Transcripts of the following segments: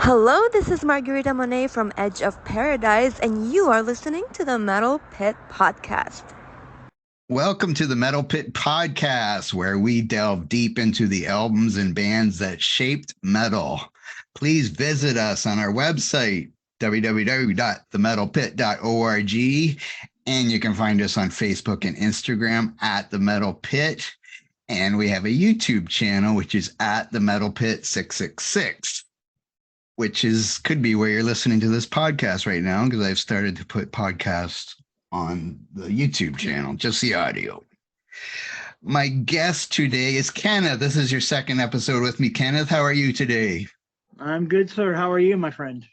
Hello, this is Margarita Monet from Edge of Paradise, and you are listening to the Metal Pit Podcast. Welcome to the Metal Pit Podcast, where we delve deep into the albums and bands that shaped metal. Please visit us on our website, www.themetalpit.org, and you can find us on Facebook and Instagram at The Metal Pit. And we have a YouTube channel, which is at The Metal Pit 666. Which could be where you're listening to this podcast right now, because I've started to put podcasts on the YouTube channel, just the audio. My guest today is Kenneth. This is your second episode with me. Kenneth, how are you today? I'm good, sir. How are you, my friend?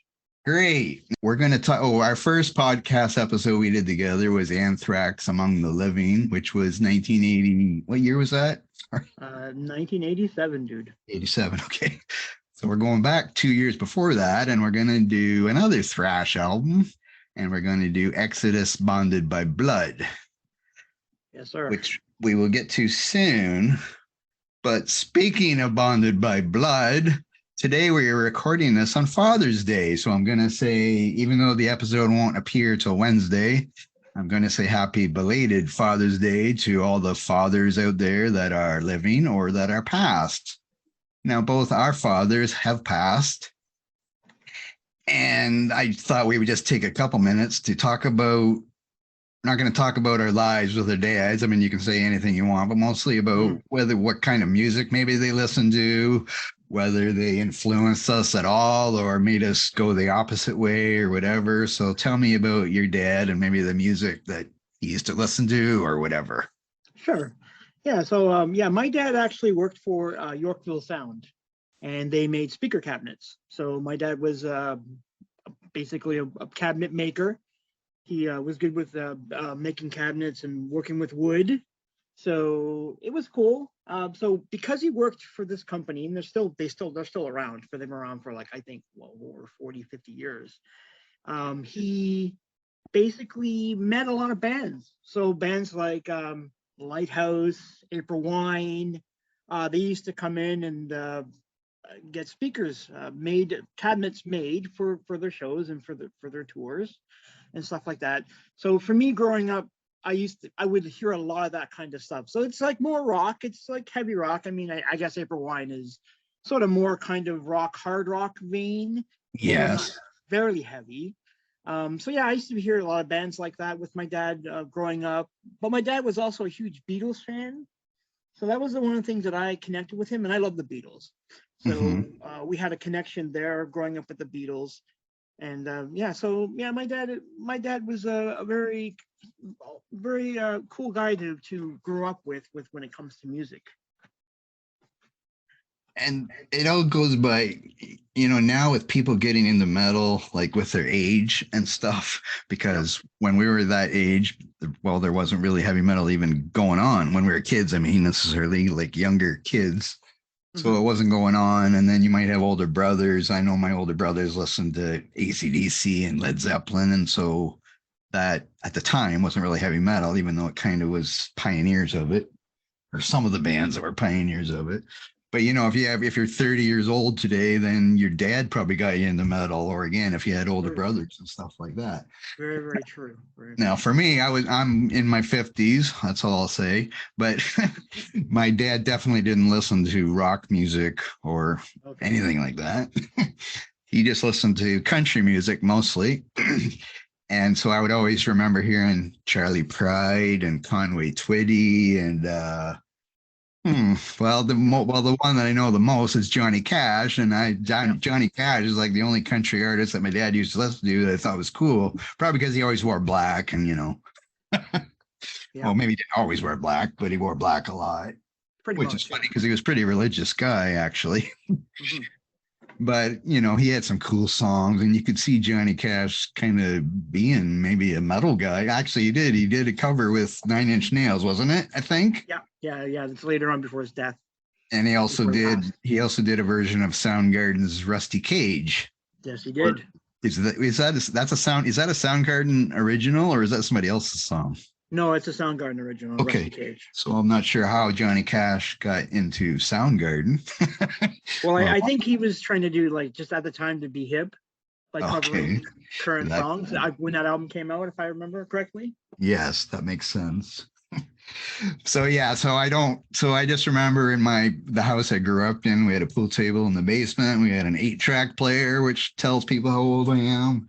Great. We're going to talk. Our first podcast episode we did together was Anthrax Among the Living, which was 1980. What year was that? 1987, dude. 87. Okay. So we're going back 2 years before that, and we're going to do another thrash album, and we're going to do Exodus Bonded by Blood. Yes, sir. Which we will get to soon. But speaking of Bonded by Blood, today we are recording this on Father's Day. So I'm going to say, even though the episode won't appear till Wednesday, I'm going to say happy belated Father's Day to all the fathers out there that are living or that are past. Now, both our fathers have passed, and I thought we would just take a couple minutes to talk about, we're not going to talk about our lives with our dads. I mean, you can say anything you want, but mostly about what kind of music maybe they listened to, whether they influenced us at all or made us go the opposite way or whatever. So tell me about your dad and maybe the music that he used to listen to or whatever. Sure. Yeah, so my dad actually worked for Yorkville Sound, and they made speaker cabinets. So my dad was basically a cabinet maker. He was good with making cabinets and working with wood. So it was cool. So because he worked for this company, and they're still around. They've been around for I think over 40, 50 years. He basically met a lot of bands. So bands like Lighthouse, April Wine, they used to come in and get speakers cabinets made for their shows and for their tours and stuff like that. So for me growing up, I would hear a lot of that kind of stuff. So it's like more rock, it's like heavy rock. I mean, I guess April Wine is sort of more kind of hard rock vein. Yes. Very heavy. So yeah, I used to hear a lot of bands like that with my dad growing up. But my dad was also a huge Beatles fan. So that was one of the things that I connected with him, and I love the Beatles. So we had a connection there growing up with the Beatles. And my dad was a very, very cool guy to grow up with when it comes to music. And it all goes by, now with people getting into metal, like with their age and stuff, because when we were that age, well, there wasn't really heavy metal even going on when we were kids. I mean, necessarily like younger kids. So it wasn't going on. And then you might have older brothers. I know my older brothers listened to AC/DC and Led Zeppelin. And so that at the time wasn't really heavy metal, even though it kind of was pioneers of it, or some of the bands that were pioneers of it. But if you're 30 years old today, then your dad probably got you into metal, or again, if you had older brothers and stuff like that. Very, very true. Now, for me, I'm in my 50s. That's all I'll say. But my dad definitely didn't listen to rock music or anything like that. He just listened to country music mostly. And so I would always remember hearing Charlie Pride and Conway Twitty and the one that I know the most is Johnny Cash, and Johnny Cash is like the only country artist that my dad used to listen to that I thought was cool, probably because he always wore black, and well, maybe he didn't always wear black, but he wore black a lot, which is funny because he was a pretty religious guy, actually. But he had some cool songs, and you could see Johnny Cash kind of being maybe a metal guy. Actually, he did a cover with 9 Inch Nails, wasn't it? I think. Yeah. It's later on before his death. And he also did a version of Soundgarden's Rusty Cage. Yes, he did. Is that a Soundgarden original, or is that somebody else's song? No, it's a Soundgarden original. Okay. Rusty Cage. So I'm not sure how Johnny Cash got into Soundgarden. Well, Well, I think he was trying to do like just at the time to be hip, like okay. covering current That, songs. When that album came out, if I remember correctly. yes, that makes sense. So yeah, so I just remember in the house I grew up in, we had a pool table in the basement. We had an 8-track player, which tells people how old I am.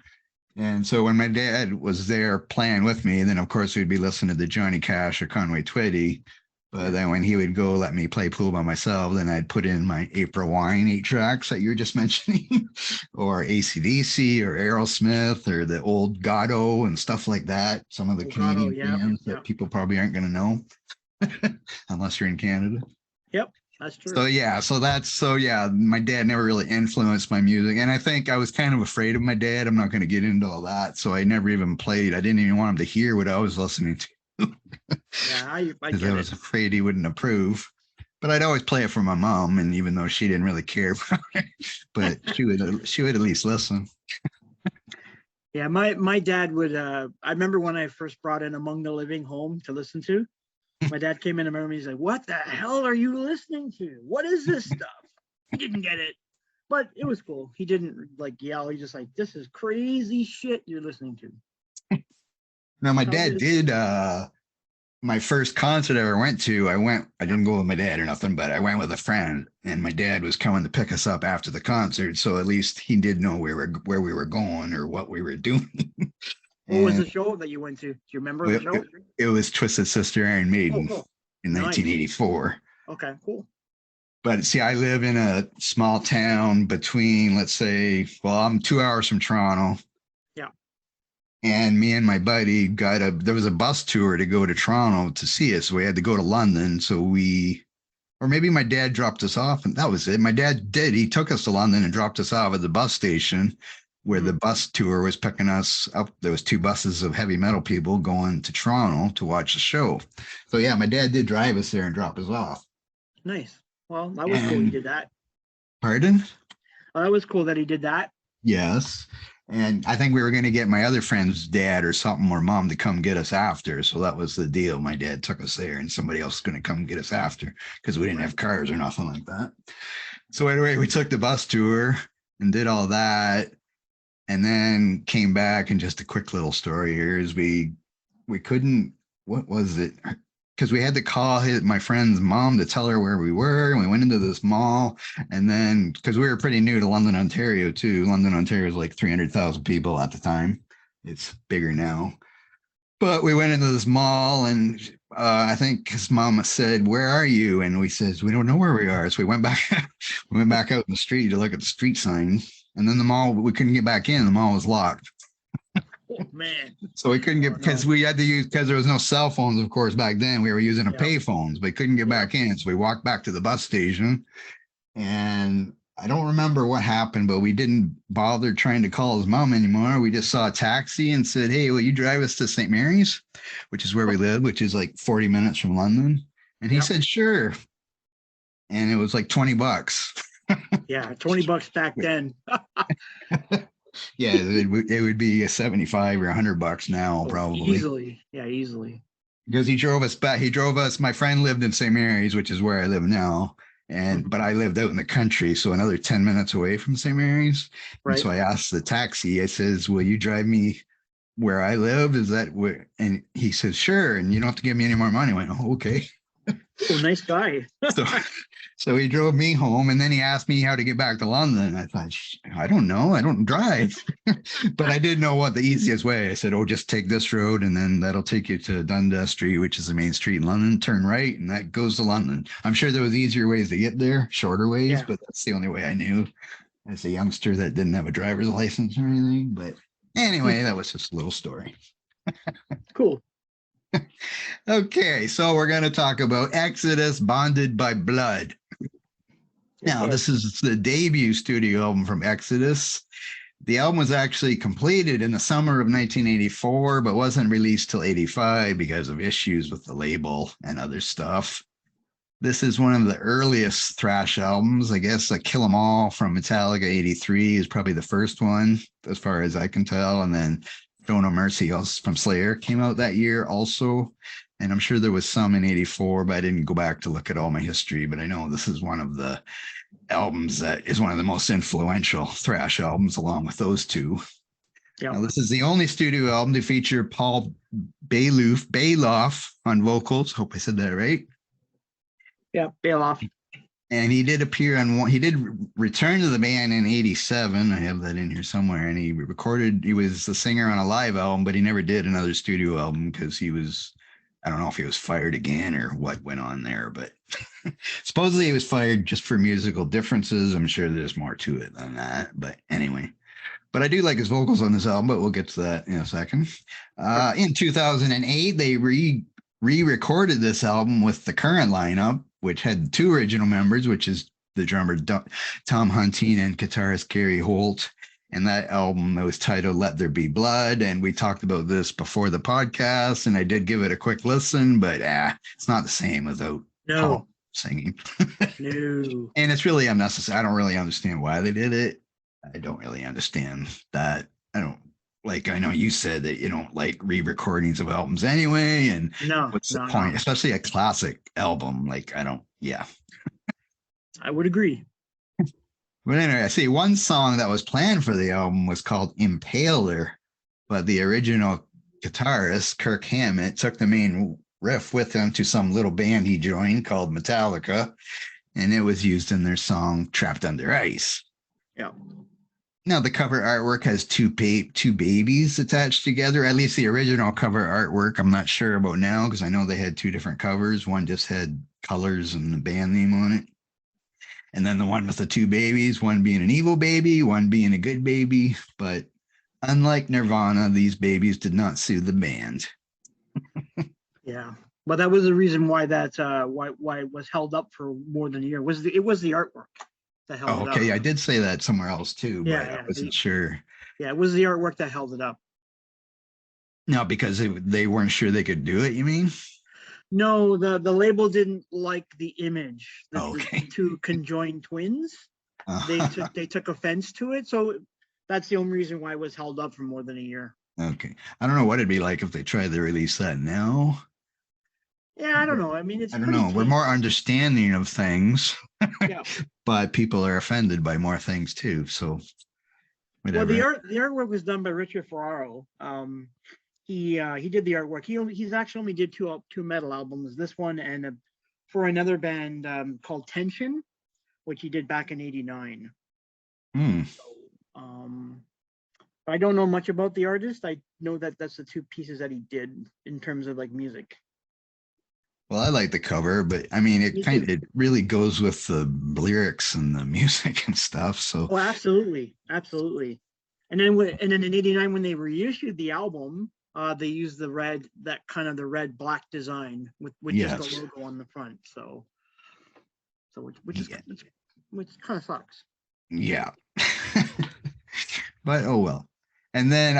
And so when my dad was there playing with me, then of course we'd be listening to Johnny Cash or Conway Twitty. But then when he would go let me play pool by myself, then I'd put in my April Wine 8-tracks that you were just mentioning, or AC/DC or Aerosmith or the old Gatto and stuff like that. Some of the Canadian bands that people probably aren't going to know unless you're in Canada. Yep, that's true. So yeah, my dad never really influenced my music. And I think I was kind of afraid of my dad. I'm not going to get into all that. So I never even played. I didn't even want him to hear what I was listening to. Yeah, I Because I was afraid he wouldn't approve. But I'd always play it for my mom, and even though she didn't really care about it, but she would at least listen. Yeah, my dad would. I remember when I first brought in Among the Living home to listen to. My dad came in and remember he's like, "What the hell are you listening to? What is this stuff?" He didn't get it, but it was cool. He didn't like yell. He just like, "This is crazy shit you're listening to." Now my dad did. My first concert I ever went to, I didn't go with my dad or nothing, but I went with a friend, and my dad was coming to pick us up after the concert. So at least he did know where we were going or what we were doing. What was the show that you went to? Do you remember the show? It was Twisted Sister Iron Maiden in Nice. 1984. Okay, cool. But see, I live in a small town between, let's say, well, I'm 2 hours from Toronto. Yeah. And me and my buddy there was a bus tour to go to Toronto to see us. So we had to go to London. Or maybe my dad dropped us off, and that was it. My dad did. He took us to London and dropped us off at the bus station where the bus tour was picking us up. There was 2 buses of heavy metal people going to Toronto to watch the show. So yeah, my dad did drive us there and drop us off. Nice. Well, that was cool he did that. Pardon? That was cool that he did that. Yes. And I think we were going to get my other friend's dad or something or mom to come get us after. So that was the deal. My dad took us there and somebody else is going to come get us after because we didn't have cars or nothing like that. So anyway, we took the bus tour and did all that. And then came back, and just a quick little story here is we couldn't, what was it? Because we had to call my friend's mom to tell her where we were. And we went into this mall. And then, because we were pretty new to London, Ontario, too. London, Ontario is like 300,000 people at the time. It's bigger now. But we went into this mall, and I think his mama said, "Where are you?" And we says, "We don't know where we are." So we went back out in the street to look at the street signs. And then the mall, we couldn't get back in. The mall was locked. Oh, man. So we couldn't get, because we had to use, because there was no cell phones, of course, back then. We were using pay phones. We couldn't get back in. So we walked back to the bus station. And I don't remember what happened, but we didn't bother trying to call his mom anymore. We just saw a taxi and said, "Hey, will you drive us to St. Mary's?" which is where we live, which is like 40 minutes from London. And he said, "Sure." And it was like $20. Yeah, $20 back then. Yeah, it would be a 75 or $100 now, probably. Easily. Yeah, easily. Because he drove us back. My friend lived in St. Mary's, which is where I live now. But I lived out in the country, so another 10 minutes away from St. Mary's. Right. And so I asked the taxi, I says, "Will you drive me where I live? Is that where?" And he says, "Sure. And you don't have to give me any more money." I went, "Oh, okay." Oh, nice guy. So he drove me home, and then he asked me how to get back to London. I thought, I don't know. I don't drive. But I did know what the easiest way. I said, "Oh, just take this road, and then that'll take you to Dundas Street, which is the main street in London. Turn right, and that goes to London." I'm sure there was easier ways to get there, shorter ways, but that's the only way I knew as a youngster that didn't have a driver's license or anything. But anyway, that was just a little story. Cool. Okay, so we're going to talk about Exodus, Bonded by Blood. Now, this is the debut studio album from Exodus. The album was actually completed in the summer of 1984, but wasn't released till 85 because of issues with the label and other stuff. This is one of the earliest thrash albums. I guess Kill 'Em All from Metallica 83 is probably the first one, as far as I can tell. And then Don't Know Mercy also from Slayer came out that year also. And I'm sure there was some in 84, but I didn't go back to look at all my history. But I know this is one of the albums that is one of the most influential thrash albums, along with those two. Yeah. Now, this is the only studio album to feature Paul Bailoff on vocals. Hope I said that right. Yeah, Bailoff. And he did appear on one. He did return to the band in '87. I have that in here somewhere. And he recorded. He was the singer on a live album, but he never did another studio album because he was. I don't know if he was fired again or what went on there, but supposedly he was fired just for musical differences. I'm sure there's more to it than that. But anyway, but I do like his vocals on this album, but we'll get to that in a second. In 2008, they re-recorded this album with the current lineup, which had two original members, which is the drummer Tom Hunting and guitarist Gary Holt. And that album, it was titled Let There Be Blood. And we talked about this before the podcast, and I did give it a quick listen, but it's not the same without Paul singing. No. And it's really unnecessary. I don't really understand why they did it. I don't really understand that. I know you said that you don't like re-recordings of albums anyway. And what's the point? Especially a classic album. I would agree. But anyway, I see one song that was planned for the album was called Impaler, but the original guitarist, Kirk Hammett, took the main riff with him to some little band he joined called Metallica, and it was used in their song Trapped Under Ice. Yeah. Now, the cover artwork has two babies attached together, at least the original cover artwork. I'm not sure about now because I know they had two different covers. One just had colors and the band name on it. And then the one with the two babies, one being an evil baby, one being a good baby. But unlike Nirvana, these babies did not sue the band. Yeah. But that was the reason why why it was held up for more than a year. It was the artwork that held it up. Okay, I did say that somewhere else too, but I wasn't sure. Yeah, it was the artwork that held it up. No, because they weren't sure they could do it, you mean? No, the label didn't like the image. Okay. The two conjoined twins. They took offense to it. So that's the only reason why it was held up for more than a year. Okay. I don't know what it'd be like if they tried to release that now. Yeah, I don't know. I mean, I don't know. We're more understanding of things. Yeah. But people are offended by more things too. So whatever. Well, the artwork was done by Richard Ferraro. He did the artwork. He's actually only did two metal albums. This one and for another band called Tension, which he did back in '89. So, I don't know much about the artist. I know that that's the two pieces that he did in terms of like music. Well, I like the cover, but I mean, it really goes with the lyrics and the music and stuff. So, oh, absolutely. And then in '89 when they reissued the album, they used the red black design with just the logo on the front. So which kind of sucks. Yeah. But oh well. And then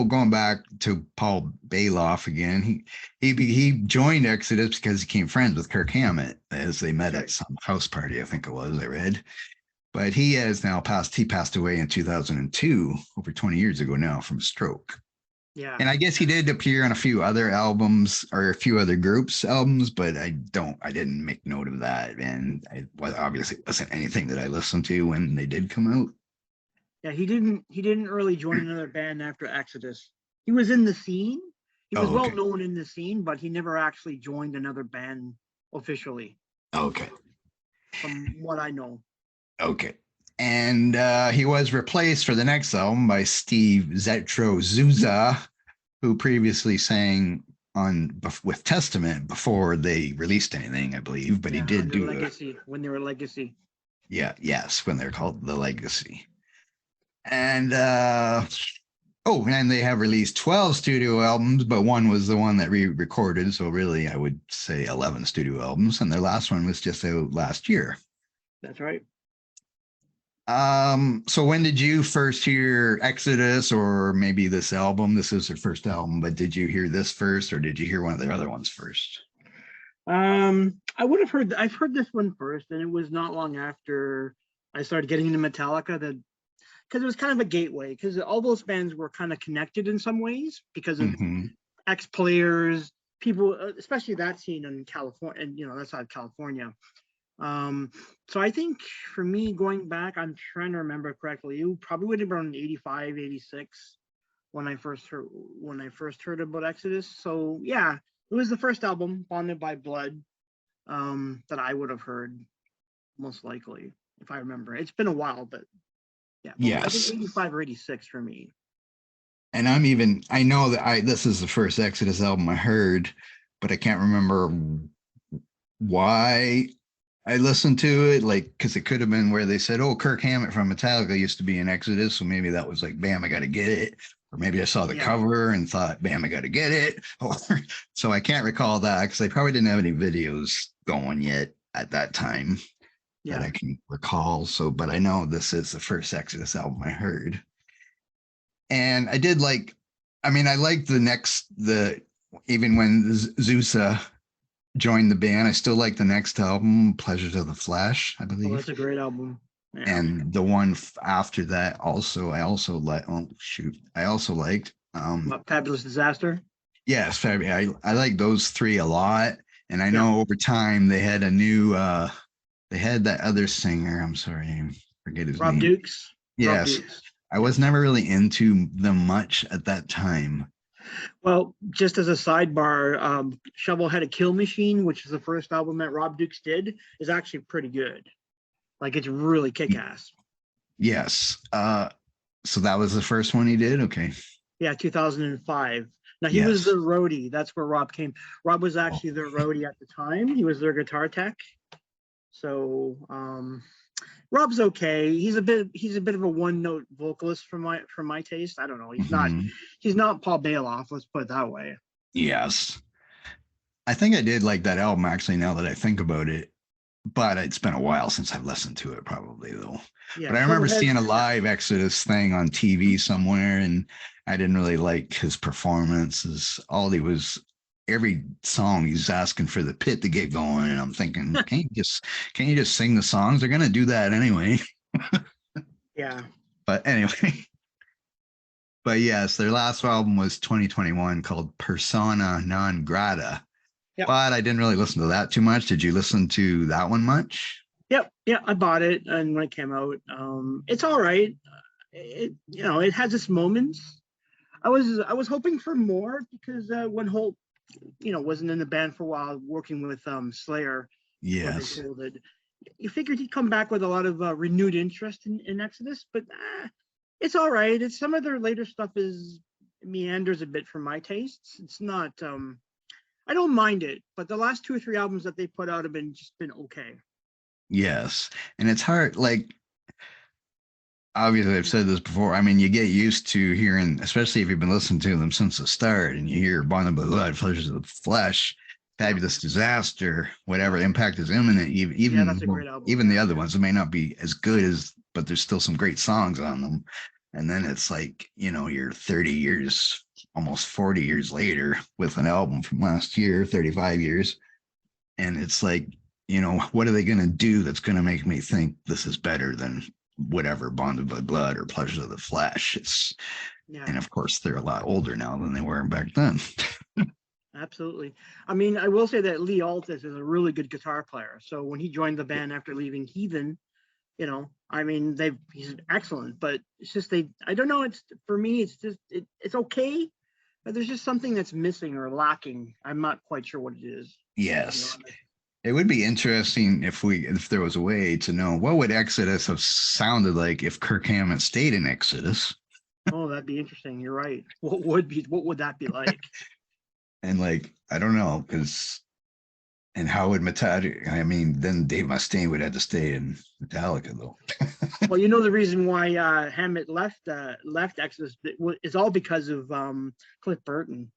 going back to Paul Bailoff again, he joined Exodus because he became friends with Kirk Hammett as they met at some house party, I think it was, I read. But he has now passed away in 2002, over 20 years ago now, from a stroke. Yeah. And I guess he did appear on a few other albums or a few other groups' albums, but I didn't make note of that. And obviously it wasn't anything that I listened to when they did come out. Yeah, he didn't really join another band after Exodus. He was in the scene. He was well known in the scene, but he never actually joined another band officially. Okay. From what I know. Okay. And he was replaced for the next album by Steve Zetro Zuza, who previously sang with Testament before they released anything, I believe. But he did do Legacy when they were Legacy. Yeah, yes, when they're called the Legacy. And and they have released 12 studio albums, but one was the one that re-recorded. So really, I would say 11 studio albums, and their last one was just out last year. That's right. So when did you first hear Exodus, or maybe this album? This is their first album, but did you hear this first, or did you hear one of their other ones first? I've heard this one first, and it was not long after I started getting into Metallica that because it was kind of a gateway, because all those bands were kind of connected in some ways because of ex-players, people, especially that scene in California, and that's out of California. So I think for me, going back, I'm trying to remember correctly, it probably would have been 85, 86 when I first heard about Exodus. So yeah, it was the first album, Bonded by Blood, that I would have heard most likely, if I remember. It's been a while, but yeah, I think Yes. 85 or 86 for me. And I know that this is the first Exodus album I heard, but I can't remember why I listened to it. Like, because it could have been where they said, "Oh, Kirk Hammett from Metallica used to be in Exodus," so maybe that was like, "Bam, I got to get it." Or maybe I saw the cover and thought, "Bam, I got to get it." So I can't recall that because they probably didn't have any videos going yet at that time that I can recall. So, but I know this is the first Exodus album I heard. And I did like, I liked even when Zusa joined the band, I still like the next album, Pleasures of the Flesh, I believe. Oh, that's a great album. Yeah. And the one after that also, I also liked. Fabulous Disaster? Yes, I like those three a lot. And I know over time they had they had that other singer, I'm sorry, I forget his name. Rob Dukes? Yes. Rob Dukes. I was never really into them much at that time. Well, just as a sidebar, Shovelhead a Kill Machine, which is the first album that Rob Dukes did, is actually pretty good. Like, it's really kick-ass. Yes. So that was the first one he did? Okay. Yeah, 2005. Now, he was the roadie. That's where Rob came. Rob was actually their roadie at the time. He was their guitar tech. So, Rob's okay. He's a bit of a one-note vocalist for my taste. I don't know. He's not Paul Bailoff, let's put it that way. Yes. I think I did like that album actually, now that I think about it. But it's been a while since I've listened to it, probably, though. Yeah, but I remember seeing a live Exodus thing on TV somewhere, and I didn't really like his performances. Every song he's asking for the pit to get going, and I'm thinking, can't you just sing the songs? They're gonna do that anyway. Yeah. But anyway. But yes, their last album was 2021 called Persona Non Grata. Yep. But I didn't really listen to that too much. Did you listen to that one much? Yep. Yeah, I bought it, and when it came out, it's all right. It has its moments. I was hoping for more because when Holt, wasn't in the band for a while, working with Slayer. Yes. You figured he'd come back with a lot of renewed interest in Exodus, but it's all right. It's some of their later stuff meanders a bit for my tastes. It's not. I don't mind it, but the last 2 or 3 albums that they put out have been okay. Yes, and it's hard. Like, obviously, I've said this before. You get used to hearing, especially if you've been listening to them since the start, and you hear Bonded by Blood, Pleasures of the Flesh, Fabulous Disaster, whatever, Impact is Imminent. Even that's a great album. Even the other ones, it may not be as good but there's still some great songs on them. And then it's like, you're 30 years, almost 40 years later with an album from last year, 35 years. And it's like, what are they going to do that's going to make me think this is better than whatever Bonded by Blood or Pleasures of the Flesh? And of course, they're a lot older now than they were back then. Absolutely. I will say that Lee Altus is a really good guitar player. So when he joined the band after leaving Heathen, he's excellent, but it's just I don't know. For me, it's just it's okay, but there's just something that's missing or lacking. I'm not quite sure what it is. Yes. It would be interesting if there was a way to know what would Exodus have sounded like if Kirk Hammett stayed in Exodus. Oh, that'd be interesting. You're right. What would that be like? And I don't know, and how would Metallica? Then Dave Mustaine would have to stay in Metallica, though. Well, the reason why Hammett left Exodus is all because of Cliff Burton,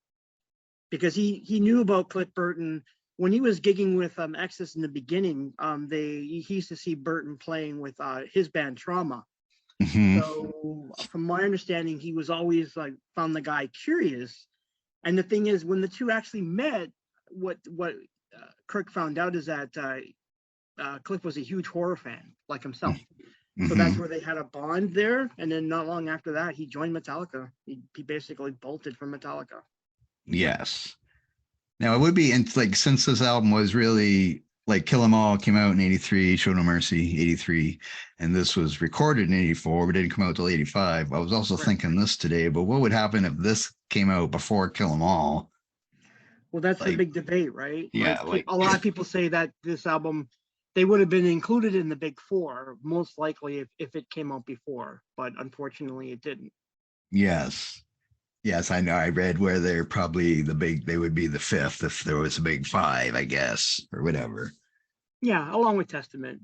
because he knew about Cliff Burton when he was gigging with Exodus in the beginning. He used to see Burton playing with his band Trauma. Mm-hmm. So from my understanding, he was always found the guy curious. And the thing is, when the two actually met, what Kirk found out is that Cliff was a huge horror fan like himself. So that's where they had a bond there. And then not long after that, he joined Metallica. He basically bolted from Metallica. Yes. Now it would be, and like, since this album was really like Kill 'Em All came out in 83, Show No Mercy 83, and this was recorded in 84, but didn't come out till 85. I was also thinking this today, but what would happen if this came out before Kill 'Em All? Well, that's the Like, big debate, right? yeah, Like a lot of people say that this album, they would have been included in the big four, most likely if it came out before, but unfortunately it didn't. yes. Yes, I know. I read where they're probably they would be the fifth if there was a big five, I guess, or whatever. Yeah, along with Testament,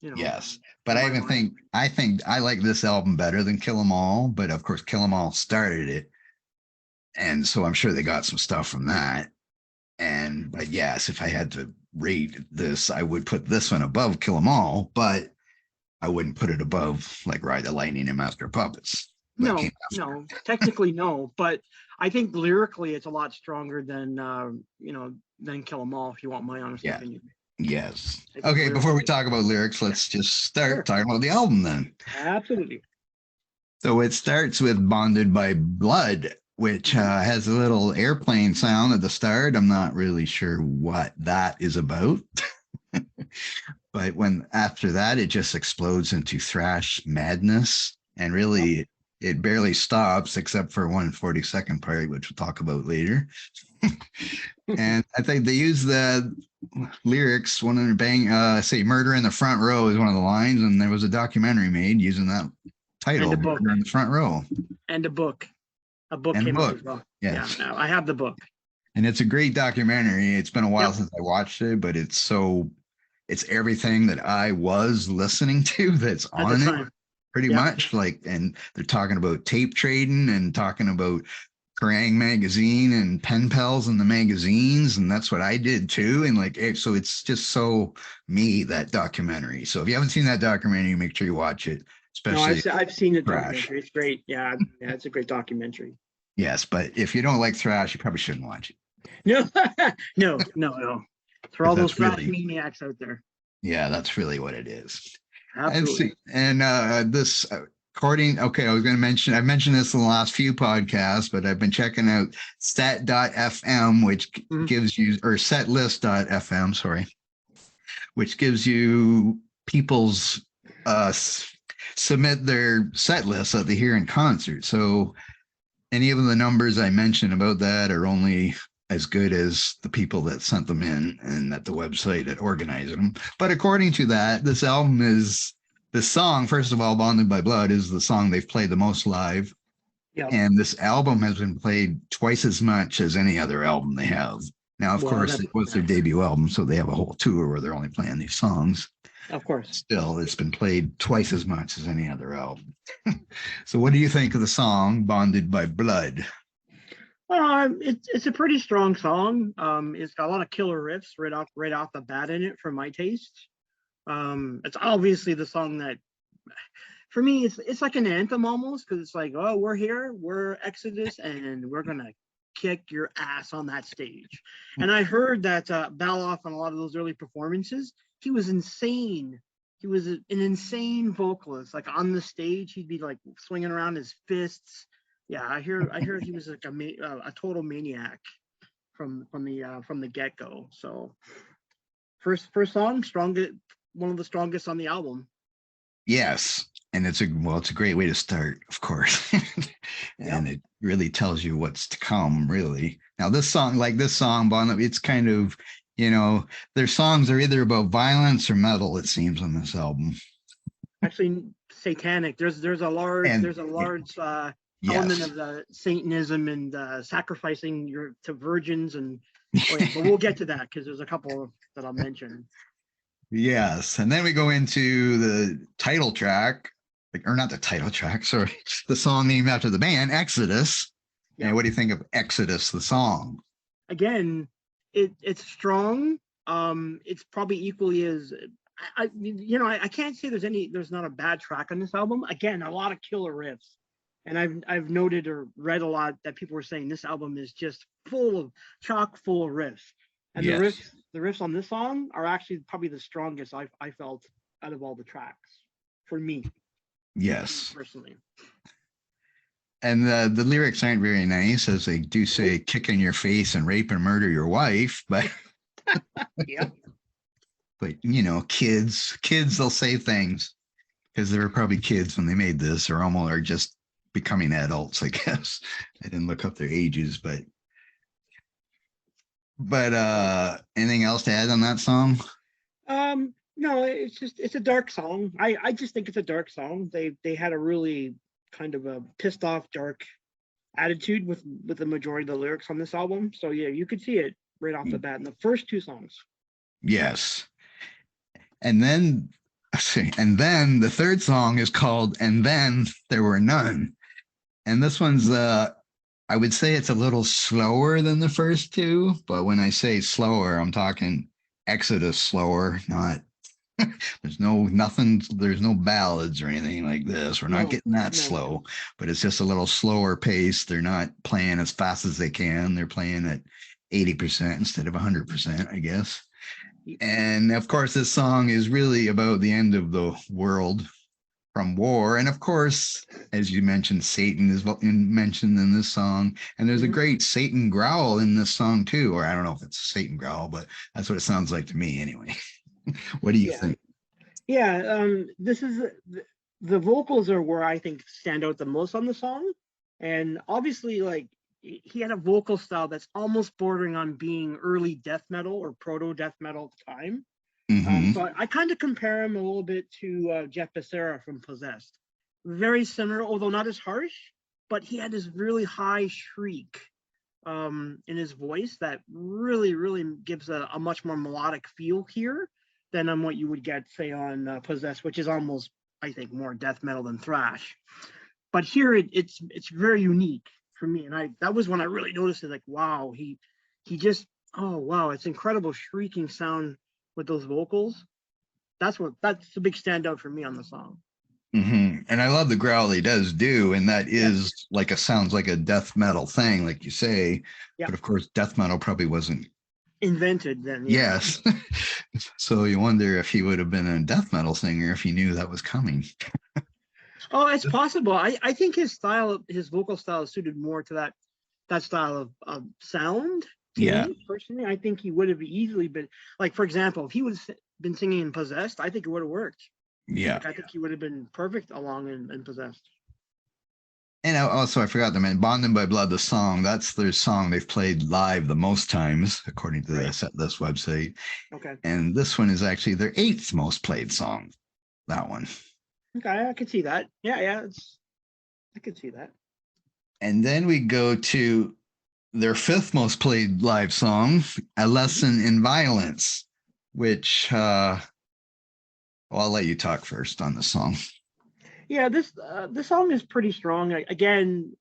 Yes. But in I my even mind. think I like this album better than Kill 'Em All, but of course Kill 'Em All started it. And so I'm sure they got some stuff from that. And but yes, if I had to rate this, I would put this one above Kill 'Em All, but I wouldn't put it above like Ride the Lightning and Master of Puppets. That came after. No, technically no, but I think lyrically it's a lot stronger than than Kill 'Em All, if you want my honest Yeah. opinion. Yes. I think Okay, before we lyrically, talk about lyrics, let's just start sure, talking about the album then. absolutely. So it starts with Bonded by Blood, which has a little airplane sound at the start. I'm not really sure what that is about. But when after that, it just explodes into thrash madness. And really, it barely stops except for 1 42nd part, which we'll talk about later. And I think they use the lyrics, one of the say murder in the front row is one of the lines. And there was a documentary made using that title, And a book. Murder in the Front Row. And a book. A book And a came out book. as well. Yes. Yeah, I have the book. And it's a great documentary. It's been a while Yep. since I watched it, but it's everything that I was listening to that's At the on it, time. pretty Yep. much. Like, and they're talking about tape trading and talking about Kerrang magazine and pen pals in the magazines, and that's what I did too. And like, so it's just so me, that documentary. So if you haven't seen that documentary, make sure you watch it. No, Especially I've seen the Thrash. documentary. It's great. Yeah, it's a great documentary. Yes, but if you don't like thrash, you probably shouldn't watch it. No. For all those thrash maniacs out there. Yeah, that's really what it is. Absolutely. And this according, okay, I was going to mention, I mentioned this in the last few podcasts, but I've been checking out stat.fm, which gives you, or setlist.fm, sorry, which gives you people's submit their set lists that they hear in concert. So any of the numbers I mentioned about that are only as good as the people that sent them in and at the website that organized them. But according to that, this album is the song, first of all, Bonded by Blood is the song they've played the most live. Yep. And this album has been played twice as much as any other album they have. Now, of course, it was their debut album, so they have a whole tour where they're only playing these songs. Of course. Still, it's been played twice as much as any other album. So what do you think of the song Bonded by Blood? It's a pretty strong song. It's got a lot of killer riffs right off the bat in it for my taste. It's obviously the song that, for me, it's like an anthem almost, because it's like, oh, we're here, we're Exodus, and we're gonna kick your ass on that stage. And I heard that Baloff on a lot of those early performances, he was insane. He was an insane vocalist. Like on the stage, he'd be like swinging around his fists. Yeah, I heard he was like a total maniac from the get go. So first song, strongest, one of the strongest on the album. Yes, and it's a great way to start, of course, and it really tells you what's to come. Really, now this song, Bond, it's kind of, their songs are either about violence or metal. It seems on this album. Actually, satanic. There's a large element of the Satanism and sacrificing to virgins, and but we'll get to that because there's a couple that I'll mention. Yes, and then we go into the title track, or not the title track, sorry, the song named after the band, Exodus. Yeah. And what do you think of Exodus, the song? Again, it's strong. It's probably equally as I can't say there's not a bad track on this album. Again, a lot of killer riffs. And I've noted or read a lot that people were saying this album is just chock full of riffs. And the riffs on this song are actually probably the strongest I felt out of all the tracks, for me Yes. personally. And the lyrics aren't very nice, as they do say, kick in your face and rape and murder your wife. But, Yep. but you know, kids, they'll say things because they were probably kids when they made this, or almost are just becoming adults, I guess. I didn't look up their ages, but anything else to add on that song? No, it's a dark song. I just think it's a dark song. They had a really kind of a pissed off, dark attitude with the majority of the lyrics on this album. So yeah, you could see it right off the bat in the first two songs. Yes. And then the third song is called "And Then There Were None." And this one's I would say it's a little slower than the first two, but when I say slower, I'm talking Exodus slower, not there's no ballads or anything like this. We're not getting that slow, but it's just a little slower pace. They're not playing as fast as they can. They're playing at 80% instead of 100%, I guess. And of course, this song is really about the end of the world from war. And of course, as you mentioned, Satan is mentioned in this song. And there's a great Satan growl in this song too. Or I don't know if it's a Satan growl, but that's what it sounds like to me anyway. What do you think? Yeah, this is the vocals are where I think stand out the most on the song. And obviously, like, he had a vocal style that's almost bordering on being early death metal or proto death metal at the time. So I kind of compare him a little bit to Jeff Becerra from Possessed. Very similar, although not as harsh, but he had this really high shriek in his voice that really, really gives a much more melodic feel here than on what you would get, say, on Possessed, which is almost, I think, more death metal than thrash. But here it's very unique for me, and that was when I really noticed it. Like, wow, he just, oh wow, it's incredible shrieking sound with those vocals. That's the big standout for me on the song. And I love the growl he does do, and that is like sounds like a death metal thing, like you say. But of course, death metal probably wasn't invented then. Yes. So you wonder if he would have been a death metal singer if he knew that was coming. Oh, it's possible. I think his vocal style suited more to that style of sound. To me, personally, I think he would have easily been, like, for example, if he would have been singing in Possessed, I think it would have worked. Yeah. Like, I think he would have been perfect along in Possessed. And also, I forgot to mention, Bonded by Blood, the song, that's their song they've played live the most times, according to this website. Okay. And this one is actually their 8th most played song, that one. Okay, I could see that. Yeah, I could see that. And then we go to their 5th most played live song, A Lesson in Violence, which, well, I'll let you talk first on the song. Yeah, this song is pretty strong. Again,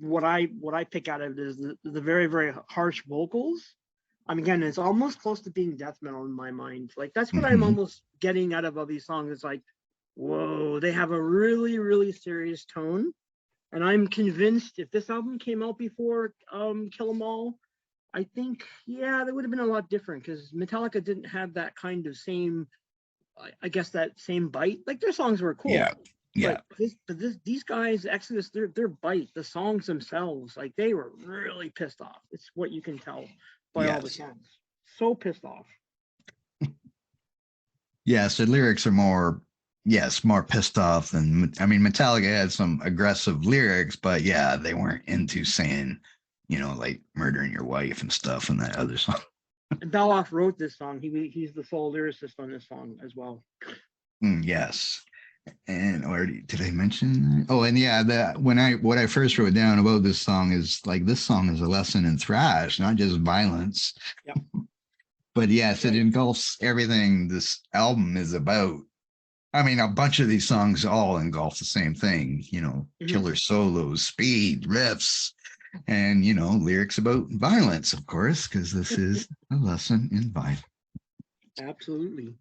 what I pick out of it is the very, very harsh vocals. Again, it's almost close to being death metal in my mind. Like, that's what I'm almost getting out of all these songs. It's like, whoa, they have a really, really serious tone. And I'm convinced if this album came out before Kill 'Em All, I think, yeah, that would have been a lot different, because Metallica didn't have that kind of same, I guess, that same bite. Like, their songs were cool. Yeah. But these guys, Exodus, their bite, the songs themselves, like, they were really pissed off. It's what you can tell by all the songs. So pissed off. Yes, the lyrics are more pissed off than, Metallica had some aggressive lyrics, but yeah, they weren't into saying, like murdering your wife and stuff in that other song. And Beloff wrote this song. He's the sole lyricist on this song as well. Yes. And did I mention that? Oh, and yeah, what I first wrote down about this song is like, this song is a lesson in thrash, not just violence. Yep. But yes, it engulfs everything this album is about. A bunch of these songs all engulf the same thing, killer solos, speed, riffs, and, lyrics about violence, of course, because this is a lesson in violence. Absolutely.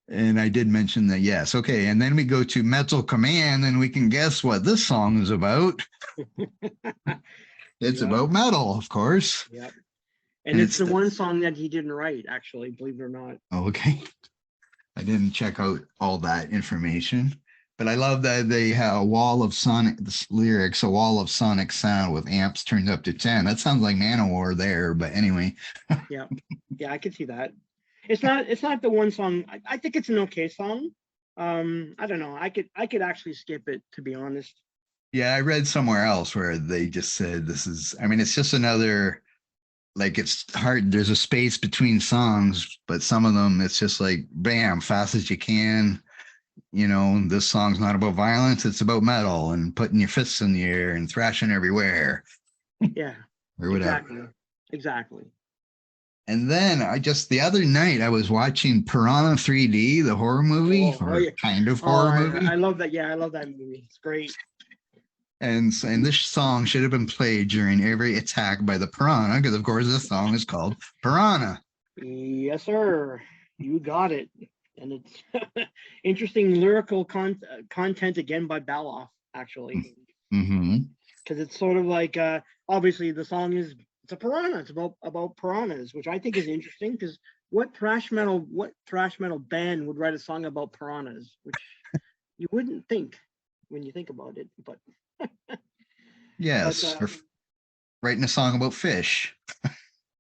And I did mention that, yes. Okay. And then we go to Metal Command, and we can guess what this song is about. It's about metal, of course. Yep. And it's the one song that he didn't write, actually, believe it or not. Okay. I didn't check out all that information. But I love that they have a wall of sonic lyrics, a wall of sonic sound with amps turned up to 10. That sounds like Manowar there, but anyway. Yeah, yeah, I could see that. It's not the one song. I think it's an okay song. I don't know. I could actually skip it, to be honest. Yeah, I read somewhere else where they just said this is, I mean, it's just another, like, it's hard. There's a space between songs, but some of them, it's just like, bam, fast as you can. You know, this song's not about violence, it's about metal and putting your fists in the air and thrashing everywhere Yeah, or whatever. exactly. And then the other night I was watching Piranha 3D, the horror movie, Oh, or yeah. kind of Oh, horror I movie. love that. Yeah, I love that movie. It's great. And this song should have been played during every attack by the piranha, because of course this song is called Piranha. Yes, sir. You got it. And it's interesting lyrical content again by Baloff, actually, Mm-hmm. because it's sort of like obviously the song it's a piranha. It's about piranhas, which I think is interesting because what thrash metal band would write a song about piranhas, which you wouldn't think when you think about it, but Yes, but or writing a song about fish.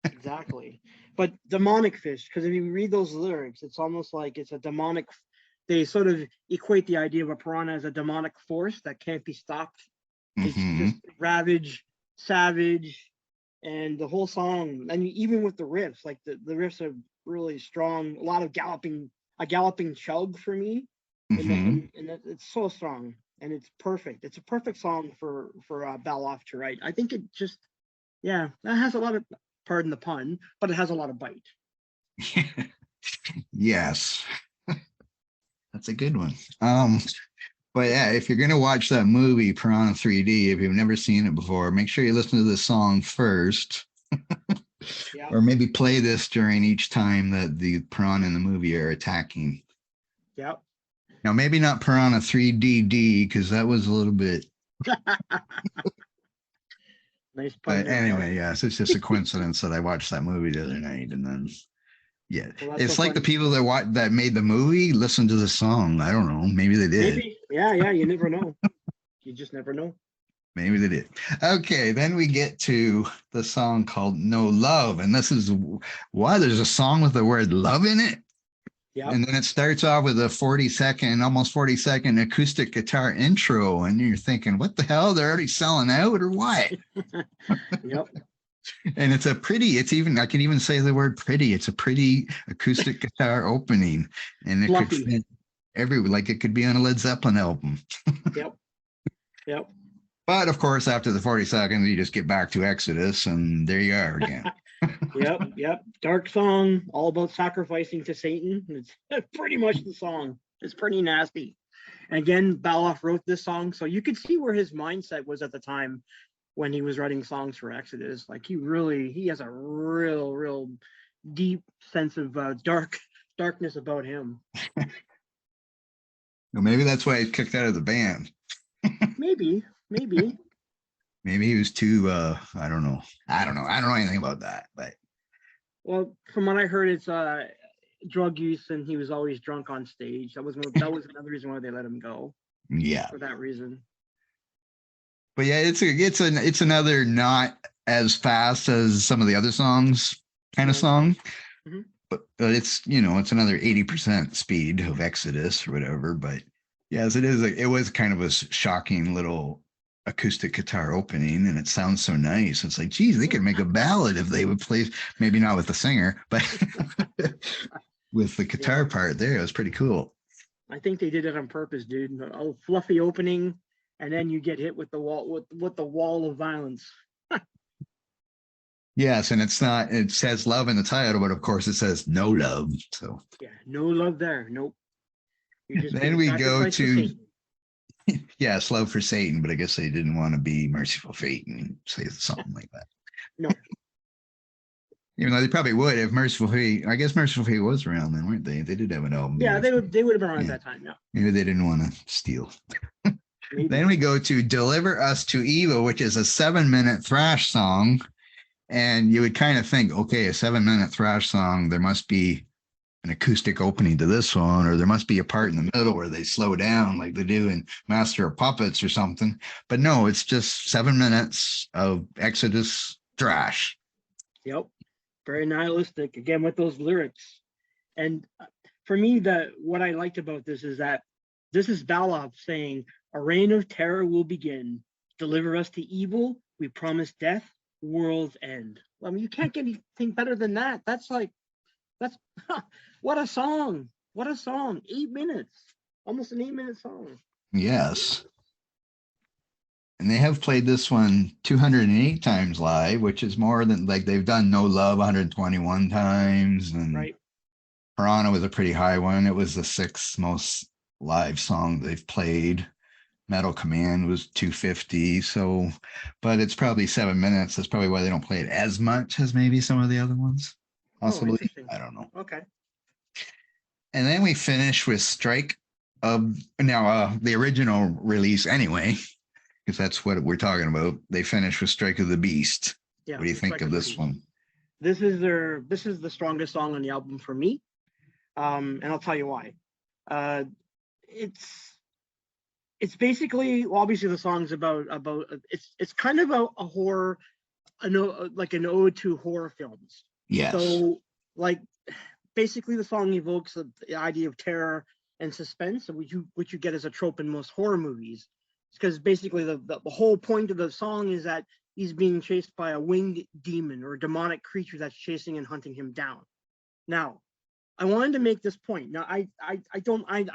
exactly. But demonic fish, because if you read those lyrics, it's almost like it's a demonic. They sort of equate the idea of a piranha as a demonic force that can't be stopped. It's Mm-hmm. just ravage, savage, and the whole song. And even with the riffs, like the riffs are really strong. A lot of a galloping chug for me, Mm-hmm. and it's so strong and it's perfect. It's a perfect song for Baloff to write. I think it just, yeah, that has a lot of, pardon the pun, but it has a lot of bite. Yes, that's a good one. But yeah, if you're gonna watch that movie Piranha 3D, if you've never seen it before, make sure you listen to the song first, Yeah. or maybe play this during each time that the piranha in the movie are attacking. Yeah. Now, maybe not Piranha 3DD because that was a little bit. Nice pun But there. anyway, yes, it's just a coincidence that I watched that movie the other night, and then yeah, Well, that's it's so like the funny. people that made the movie listened to the song. I don't know. Maybe they did. Maybe. Yeah. You never know. You just never know. Maybe they did. Okay, then we get to the song called No Love. And this is why there's a song with the word love in it. Yeah. And then it starts off with a almost 40-second acoustic guitar intro. And you're thinking, what the hell? They're already selling out or what? Yep. And I can even say the word pretty. It's a pretty acoustic guitar opening. And it Fluffy. could fit like it could be on a Led Zeppelin album. Yep. But of course, after the 40 seconds, you just get back to Exodus, and there you are again. Yep. Dark song, all about sacrificing to Satan. It's pretty much the song. It's pretty nasty. And again, Baloff wrote this song, so you could see where his mindset was at the time when he was writing songs for Exodus. Like he has a real deep sense of darkness about him. Well, maybe that's why he's kicked out of the band. Maybe. Maybe he was too. I don't know. I don't know anything about that. But Well, from what I heard, it's drug use, and he was always drunk on stage. That was another reason why they let him go. yeah, For that reason. but yeah, it's another not as fast as some of the other songs kind of song. Mm-hmm. But it's it's another 80% speed of Exodus or whatever. But yes, it is. It was kind of a shocking little acoustic guitar opening, and it sounds so nice. It's like, geez, they could make a ballad if they would play, maybe not with the singer, but with the guitar part there. It was pretty cool. I think they did it on purpose, dude. A fluffy opening, and then you get hit with the wall of violence. Yes, and it says love in the title, but of course it says no love. So yeah, no love there. Nope. Then we go to yes, love for Satan, but I guess they didn't want to be merciful fate and say something like that. No. Even though they probably would if Merciful Fate. I guess Merciful Fate was around then, weren't they? They did have an album. Yeah, they would have been around at that time. Yeah. Maybe they didn't want to steal. Then we go to Deliver Us to Evil, which is a 7-minute thrash song. And you would kind of think, okay, a 7-minute thrash song, there must be an acoustic opening to this one, or there must be a part in the middle where they slow down like they do in Master of Puppets or something. But no, it's just 7 minutes of Exodus thrash. Yep. Very nihilistic again with those lyrics. And for me, what I liked about this is that this is Baloff saying, "A reign of terror will begin. Deliver us to evil. We promise death. World's end." I mean, you can't get anything better than that. That's what a song. What a song. 8 minutes. Almost an 8-minute song. Yes. And they have played this one 208 times live, which is more than like they've done No Love 121 times. And Right. Piranha was a pretty high one. It was the sixth most live song they've played. Metal Command was 250. So, but it's probably 7 minutes. That's probably why they don't play it as much as maybe some of the other ones. Possibly. Oh, interesting. I don't know. Okay. And then we finish with Strike of the original release anyway, because that's what we're talking about. They finish with Strike of the Beast. Yeah. What do you think of this one? This is the strongest song on the album for me. And I'll tell you why. It's basically, well, obviously the song's about it's kind of a horror, like an ode to horror films. Yes. So like basically the song evokes the idea of terror and suspense, which you get as a trope in most horror movies. Because basically the whole point of the song is that he's being chased by a winged demon or a demonic creature that's chasing and hunting him down. Now, I wanted to make this point. Now, I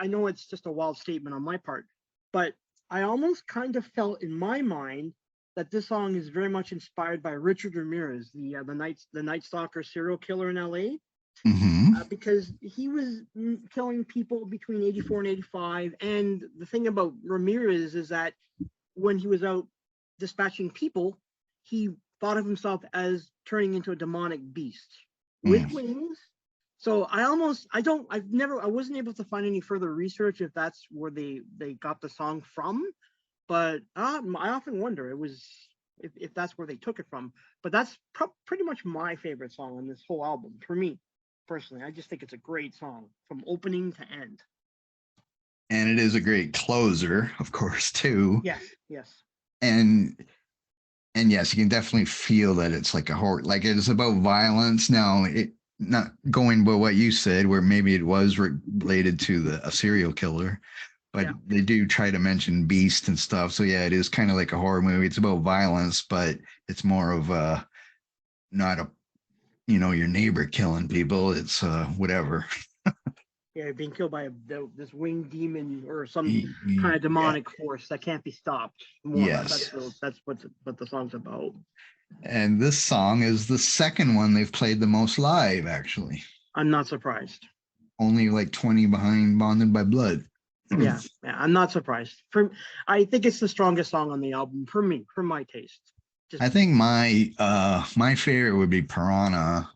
know it's just a wild statement on my part, but I almost kind of felt in my mind that this song is very much inspired by Richard Ramirez, the Night Stalker serial killer in LA, because he was killing people between 84 and 85. And the thing about Ramirez is that when he was out dispatching people, he thought of himself as turning into a demonic beast with wings. So I wasn't able to find any further research if that's where they got the song from, but I often wonder if that's where they took it from. But that's pretty much my favorite song on this whole album for me personally. I just think it's a great song from opening to end. And it is a great closer, of course, too. Yes. And yes, you can definitely feel that it's like a horror, like it is about violence. Now, it not going by what you said, where maybe it was related to a serial killer, but they do try to mention beast and stuff. So yeah, it is kind of like a horror movie. It's about violence, but it's more of not a, your neighbor killing people. It's whatever. Yeah, being killed by this winged demon or some kind of demonic force that can't be stopped. Yes. That's what the song's about. And this song is the second one they've played the most live, actually. I'm not surprised. Only like 20 behind Bonded by Blood. Yeah, I'm not surprised. I think it's the strongest song on the album for me, for my taste. I think my favorite would be Piranha.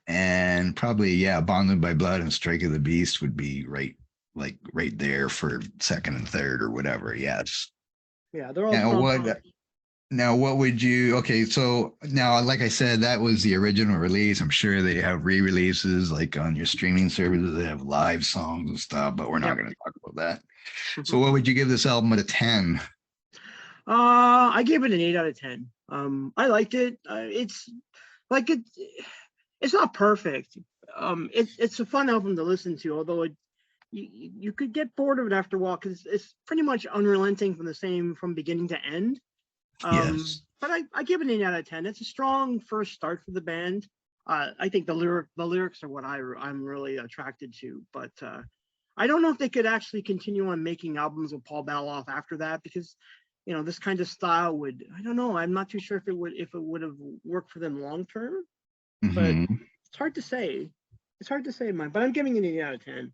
And probably, Bonded by Blood and Strike of the Beast would be right there for second and third or whatever. Yes. Yeah, they're all Now, what would you? Okay, so now, like I said, that was the original release. I'm sure they have re-releases, like on your streaming services. They have live songs and stuff, but we're not going to talk about that. So, what would you give this album at a 10? I gave it an 8 out of 10. I liked it. It's not perfect. It's a fun album to listen to, although you could get bored of it after a while because it's pretty much unrelenting from beginning to end. Yes. But I give it an 8 out of 10. It's a strong first start for the band. I think the lyrics are what I'm really attracted to, but I don't know if they could actually continue on making albums with Paul Baloff after that, because this kind of style I don't know. I'm not too sure if it would have worked for them long term, but it's hard to say. But I'm giving it an 8 out of 10.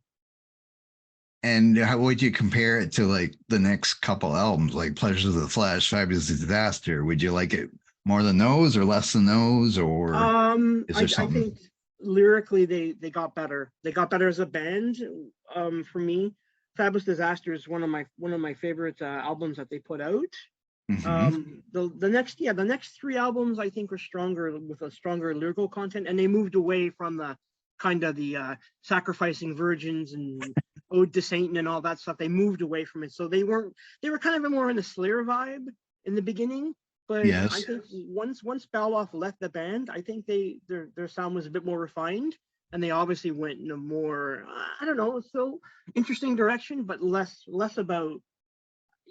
And how would you compare it to like the next couple albums, like Pleasures of the Flesh, Fabulous Disaster? Would you like it more than those or less than those, or is there something? I think lyrically they got better. They got better as a band. For me, Fabulous Disaster is one of my favorite albums that they put out. The next three albums I think were stronger, with a stronger lyrical content, and they moved away from the kind of the sacrificing virgins and Ode to Satan and all that stuff. They moved away from it, so they were kind of more in the Slayer vibe in the beginning. But I Yes. think once Baloff left the band, I think their sound was a bit more refined, and they obviously went in a more I don't know, so interesting direction, but less about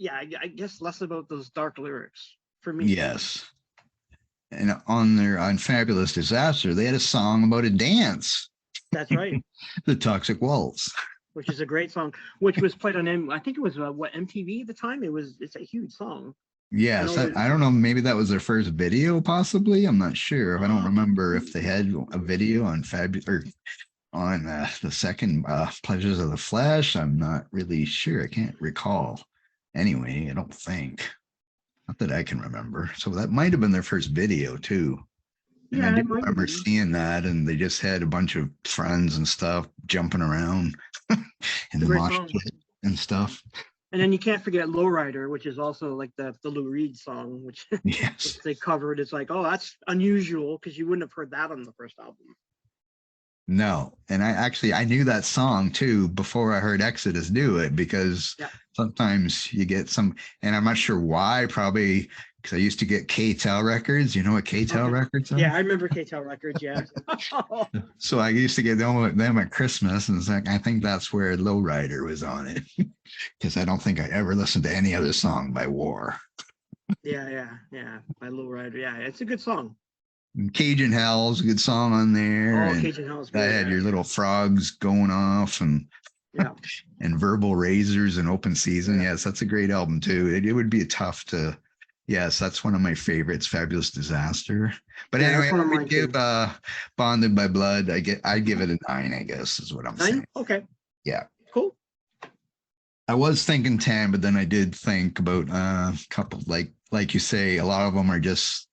I guess less about those dark lyrics for me. Yes. And on Fabulous Disaster, they had a song about a dance, That's right. the Toxic Waltz. Which is a great song, which was played on I think it was MTV at the time. It's a huge song. Yes, I don't know. Maybe that was their first video, possibly. I'm not sure. I don't remember if they had a video on or on the second Pleasures of the Flesh. I'm not really sure. I can't recall. Anyway, I don't think. Not that I can remember. So that might have been their first video too. And Yeah, I do it might remember be. seeing that, and they just had a bunch of friends and stuff jumping around in the Great mosh song. pit and stuff. And then you can't forget Lowrider, which is also like the Lou Reed song, which Yes. they covered. It's like, oh, that's unusual because you wouldn't have heard that on the first album. No. And I knew that song too before I heard Exodus do it, because sometimes you get some, and I'm not sure why, probably because I used to get K-Tel records. You know what K-Tel records are? Yeah, I remember K-Tel records. Yeah. So I used to get them at Christmas, and it's like, I think that's where Lowrider was on it, because I don't think I ever listened to any other song by War. Yeah. By Lowrider. Yeah, it's a good song. And Cajun Hell's a good song on there. Oh, and Cajun Hell's that great. had your little frogs going off, and and Verbal Razors and Open Season. Yes, that's a great album too. It would be tough to. Yes, that's one of my favorites, Fabulous Disaster. But anyway, I would give Bonded by Blood, I'd give it a 9, I guess, is what I'm saying. Okay. Yeah. Cool. I was thinking 10, but then I did think about a couple, like you say, a lot of them are just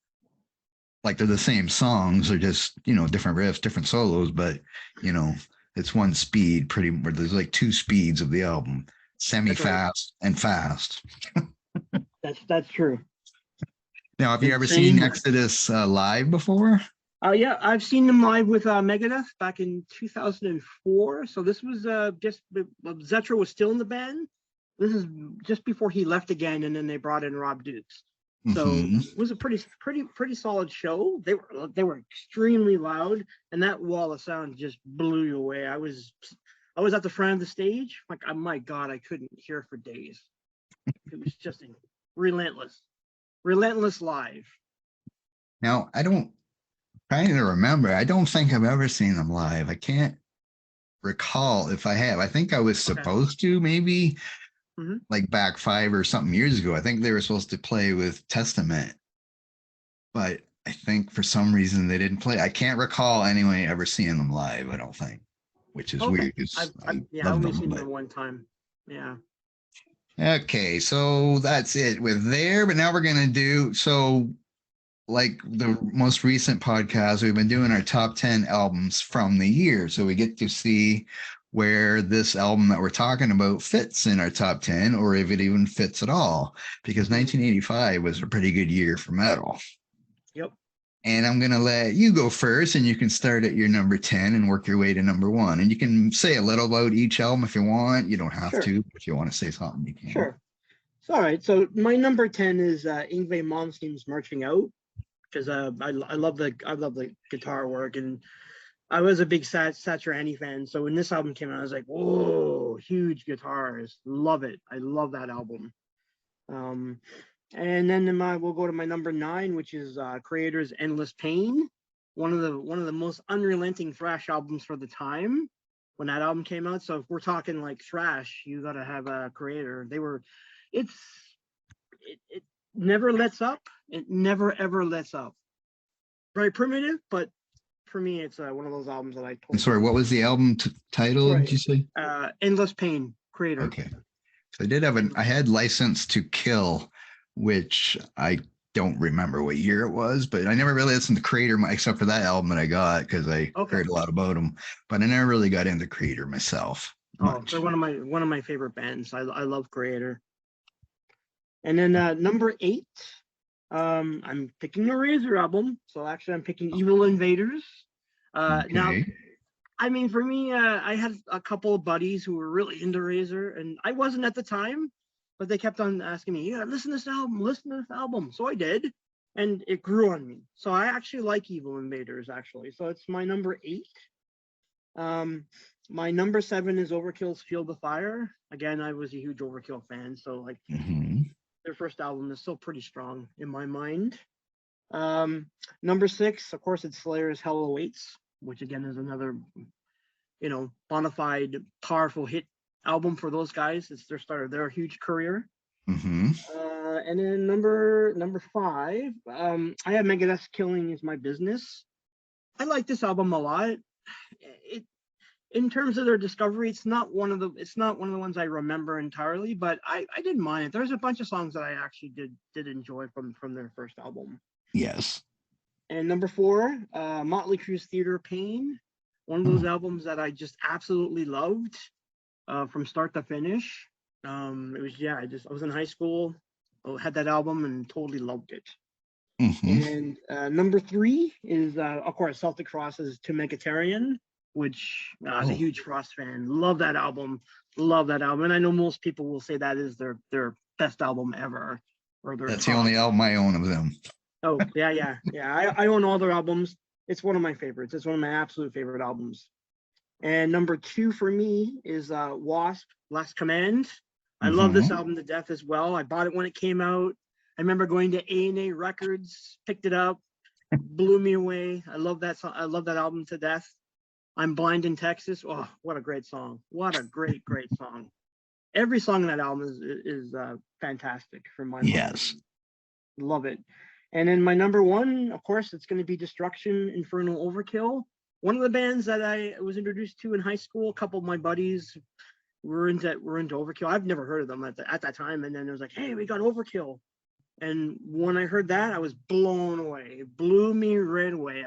like they're the same songs, they're just, different riffs, different solos, but it's one speed pretty much. There's like 2 speeds of the album, semi-fast and fast. That's true. Now, have you ever seen Exodus live before? Yeah, I've seen them live with Megadeth back in 2004. So this was just Zetro was still in the band. This is just before he left again, and then they brought in Rob Dukes. So it was a pretty solid show. They were extremely loud, and that wall of sound just blew you away. I was at the front of the stage, like, oh my God, I couldn't hear for days. It was just relentless live. Now, trying to remember, I don't think I've ever seen them live. I can't recall if I have. I think I was supposed to, maybe like back 5 or something years ago. I think they were supposed to play with Testament, but I think for some reason they didn't play. I can't recall anyway ever seeing them live, I don't think, which is weird. I've only seen them one time. Yeah. Okay, so that's it with there. But now we're going to do, like the most recent podcast, we've been doing our top 10 albums from the year. So we get to see where this album that we're talking about fits in our top 10, or if it even fits at all, because 1985 was a pretty good year for metal. Yep. And I'm going to let you go first, and you can start at your number 10 and work your way to number 1. And you can say a little about each album if you want. You don't have to. If you want to say something, you can. Sure. So, all right. So my number 10 is Yngwie Malmsteen's Marching Out, because I love the guitar work, and I was a big Satriani fan. So when this album came out, I was like, whoa, huge guitars. Love it. I love that album. And then we'll go to my number 9, which is Creator's Endless Pain, one of the most unrelenting thrash albums for the time when that album came out. So if we're talking like thrash, you got to have a Creator. It never lets up. It never ever lets up. Very primitive, but for me, it's one of those albums that I totally. Sorry, what was the album title? Did you say? Endless Pain, Creator. Okay. So I had License to Kill, which I don't remember what year it was, but I never really listened to Creator except for that album that I got because I heard a lot about them, but I never really got into Creator myself. They're one of my favorite bands. I love Creator. And then number 8, I'm picking a Razor album. So actually, I'm picking Evil Invaders. Now, I mean, for me, I had a couple of buddies who were really into Razor, and I wasn't at the time, but they kept on asking me, "Yeah, listen to this album, listen to this album." So I did, and it grew on me. So I actually like Evil Invaders, actually. So it's my number 8. My number 7 is Overkill's Feel the Fire. Again, I was a huge Overkill fan, so like their first album is still pretty strong in my mind. Number 6, of course, it's Slayer's Hell Awaits, which again is another, bona fide, powerful hit album for those guys. It's their start of their huge career. And then number 5, I have Megadeth's Killing Is My Business. I like this album a lot. In terms of their discovery, it's not one of the ones I remember entirely, but I didn't mind it. There's a bunch of songs that I actually did enjoy from their first album. Yes. And number 4, Motley Crue's Theater of Pain, one of those albums that I just absolutely loved from start to finish. It was I was in high school, had that album and totally loved it. And number 3 is of course Celtic Cross's To Megatarian, which I was a huge Frost fan. Love that album. And I know most people will say that is their best album ever. That's the only album I own of them. Oh, yeah. I own all their albums. It's one of my favorites. It's one of my absolute favorite albums. And number 2 for me is Wasp, Last Command. I love this album to death as well. I bought it when it came out. I remember going to A&A Records, picked it up, blew me away. I love that song. I love that album to death. I'm Blind in Texas. Oh, what a great song. What a great song. Every song in that album is fantastic from my Yes. mind. Love it. And then my number 1, of course, it's going to be Destruction, Infernal Overkill. One of the bands that I was introduced to in high school. A couple of my buddies were into Overkill. I've never heard of them at that time. And then it was like, hey, we got Overkill. And when I heard that, I was blown away. It blew me right away.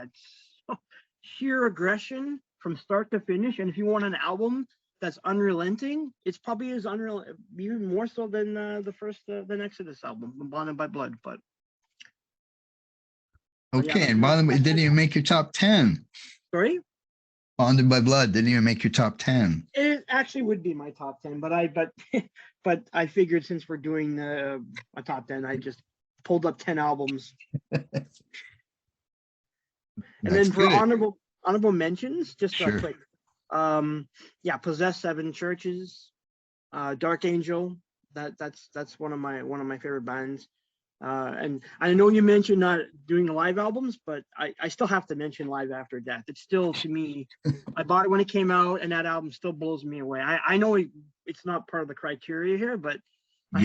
Sheer aggression from start to finish. And if you want an album that's unrelenting, it's probably as unreal, even more so than the Exodus album, Bonded by Blood. But okay, yeah, and Bonded didn't even make your top 10. Sorry? Bonded by Blood didn't even make your top 10. It actually would be my top 10, but I figured since we're doing a top 10, I just pulled up 10 albums. And then for honorable mentions, just sure. Quick. Possessed 7 Churches, Dark Angel. That's one of my favorite bands. And I know you mentioned not doing live albums, but I still have to mention Live After Death. It's still, to me, I bought it when it came out, and that album still blows me away. I know it's not part of the criteria here, but I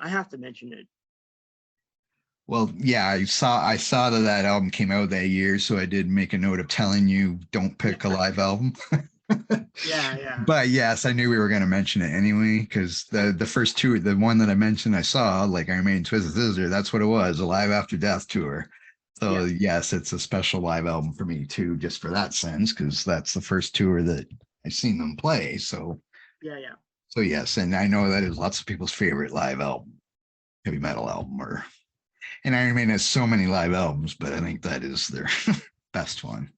have to mention it. Well, yeah, I saw that album came out that year, so I did make a note of telling you don't pick a live album. Yeah. But yes, I knew we were going to mention it anyway, because the first 2, the one that I mentioned, I saw, like Iron Maiden, Twisted Sister, that's what it was, a Live After Death tour. So yes, it's a special live album for me too, just for that sense, because that's the first tour that I've seen them play. So yeah. So yes, and I know that is lots of people's favorite live album, heavy metal album, and Iron Maiden has so many live albums, but I think that is their best one.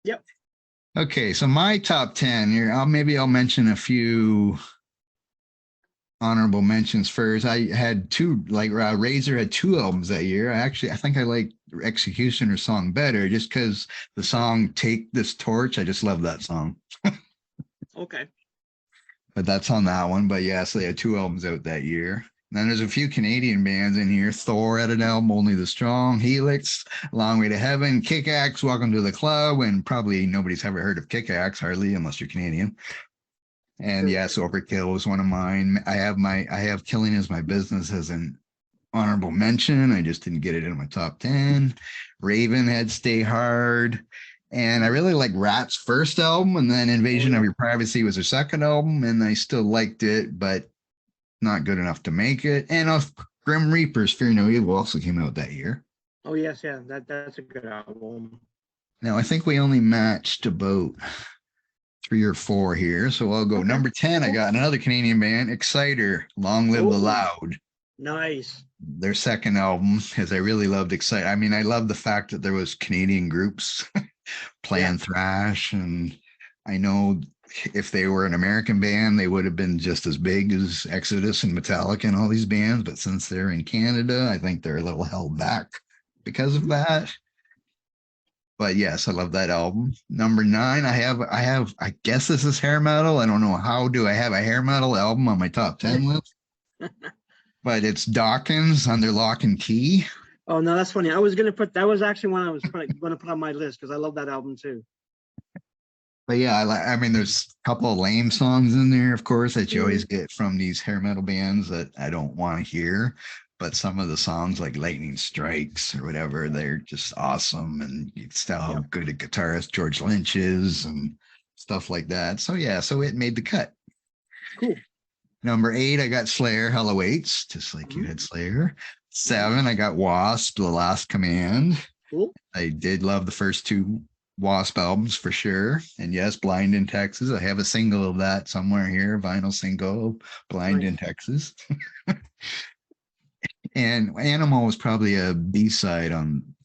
Yep. Okay, so my top 10 here, I'll mention a few honorable mentions first. I had 2, like Razor had 2 albums that year. I think I liked Executioner's song better, just because the song Take This Torch, I just love that song. Okay. But that's on that one. But yeah, so they had 2 albums out that year. And then there's a few Canadian bands in here. Thor had an album, Only the Strong, Helix, Long Way to Heaven, Kick-Axe, Welcome to the Club, and probably nobody's ever heard of Kick-Axe, hardly, unless you're Canadian. And yes, Overkill was one of mine. I have Killing Is My Business as an honorable mention. I just didn't get it in my top 10. Raven had Stay Hard. And I really like Rat's first album, and then Invasion of Your Privacy was their second album, and I still liked it, but not good enough to make it. And Grim Reaper's Fear No Evil also came out that year. Oh yes, yeah, that's a good album. Now I think we only matched about 3 or 4 here, so I'll go number 10. I got another Canadian band, Exciter, Long Live the Loud. Nice. Their second album, because I really loved Exciter. I mean, I love the fact that there was Canadian groups playing thrash, and I know if they were an American band, they would have been just as big as Exodus and Metallica and all these bands. But since they're in Canada, I think they're a little held back because of that. But yes, I love that album. Number 9, I guess this is hair metal. I don't know how do I have a hair metal album on my top 10 list, but it's Dawkins under Lock and Key. Oh no, that's funny. I was gonna put that was actually one I was going to put on my list because I love that album too. But yeah, I mean, there's a couple of lame songs in there, of course, that you always get from these hair metal bands that I don't want to hear. But some of the songs like Lightning Strikes or whatever, they're just awesome. And you can tell how good a guitarist George Lynch is and stuff like that. So yeah, so it made the cut. Cool. Number 8, I got Slayer, Hell Awaits, just like you had Slayer. 7, I got Wasp, The Last Command. Cool. I did love the first 2 Wasp albums for sure. And yes, Blind in Texas. I have a single of that somewhere here, vinyl single, Blind in Texas. And Animal was probably a B-side